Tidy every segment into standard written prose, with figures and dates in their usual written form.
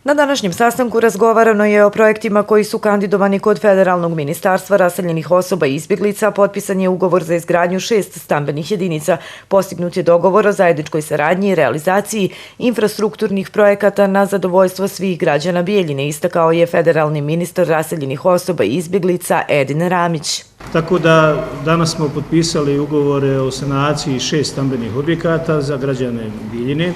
Na današnjem sastanku razgovarano je o projektima koji su kandidovani kod Federalnog ministarstva raseljenih osoba i izbjeglica. Potpisan je ugovor za izgradnju 6 stambenih jedinica. Postignut je dogovor o zajedničkoj saradnji i realizaciji infrastrukturnih projekata na zadovoljstvo svih građana Bijeljine, istakao je federalni ministar raseljenih osoba i izbjeglica Edin Ramić. Tako da danas smo potpisali ugovore o sanaciji 6 stambenih objekata za građane Bijeljine,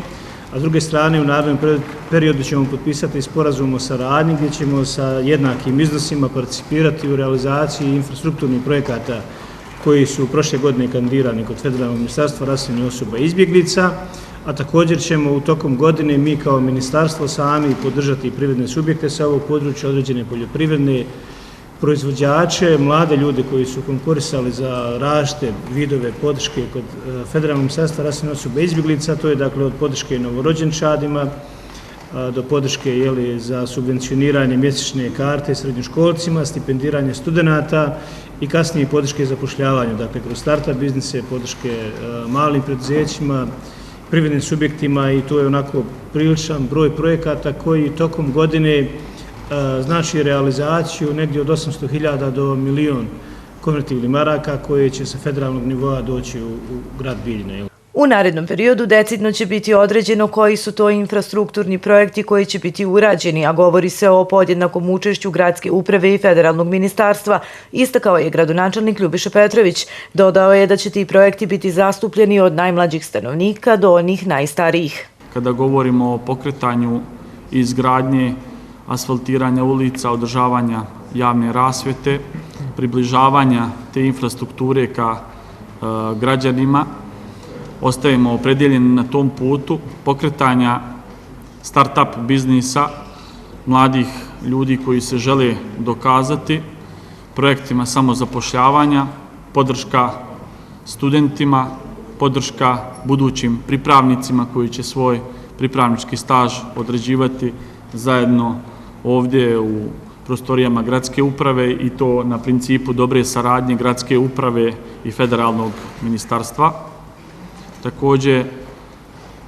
a s druge strane u narednom periodu ćemo potpisati sporazum o saradnji gdje ćemo sa jednakim iznosima participirati u realizaciji infrastrukturnih projekata koji su prošle godine kandidirani kod Federalnog ministarstva raseljenih osoba i izbjeglica, a također ćemo u tokom godine mi kao ministarstvo sami podržati privredne subjekte sa ovog područja, određene poljoprivredne proizvođače, mlade ljude koji su konkurisali za različite vidove podrške kod Federalnog ministarstva raseljenih osoba i izbjeglica, to je dakle od podrške novorođenčadima do podrške za subvencioniranje mjesečne karte srednjoškolcima, stipendiranje studenata i kasnije podrške zapošljavanju, dakle kroz startup biznise, podrške malim preduzećima, privrednim subjektima i to je onako priličan broj projekata koji tokom godine znači realizaciju negdje od 800.000 do 1.000.000 konvertibilnih maraka koje će sa federalnog nivoa doći u grad Bijeljina. U narednom periodu decidno će biti određeno koji su to infrastrukturni projekti koji će biti urađeni, a govori se o podjednakom učešću gradske uprave i federalnog ministarstva, istakao je gradonačelnik Ljubiša Petrović. Dodao je da će ti projekti biti zastupljeni od najmlađih stanovnika do onih najstarijih. Kada govorimo o pokretanju i izgradnje asfaltiranja ulica, održavanja javne rasvjete, približavanja te infrastrukture ka građanima, ostajemo opredjeljeni na tom putu pokretanja start-up biznisa, mladih ljudi koji se žele dokazati, projektima samozapošljavanja, podrška studentima, podrška budućim pripravnicima koji će svoj pripravnički staž odrađivati zajedno ovdje u prostorijama gradske uprave i to na principu dobre saradnje gradske uprave i federalnog ministarstva. Također,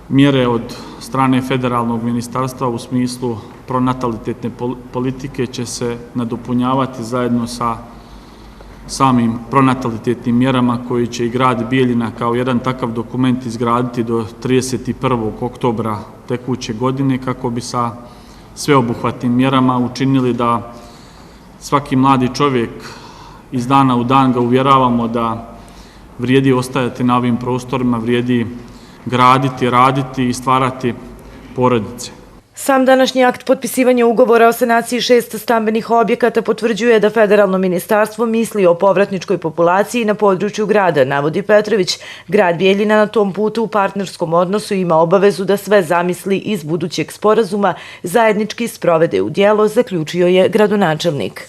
mjere od strane federalnog ministarstva u smislu pronatalitetne politike će se nadopunjavati zajedno sa samim pronatalitetnim mjerama koji će i grad Bijeljina kao jedan takav dokument izgraditi do 31. oktobra tekuće godine kako bi sa sveobuhvatnim mjerama učinili da svaki mladi čovjek iz dana u dan ga uvjeravamo da vrijedi ostajati na ovim prostorima, vrijedi graditi, raditi i stvarati porodice. Sam današnji akt potpisivanja ugovora o sanaciji 6 stambenih objekata potvrđuje da federalno ministarstvo misli o povratničkoj populaciji na području grada, navodi Petrović. Grad Bijeljina na tom putu u partnerskom odnosu ima obavezu da sve zamisli iz budućeg sporazuma zajednički sprovede u djelo, zaključio je gradonačelnik.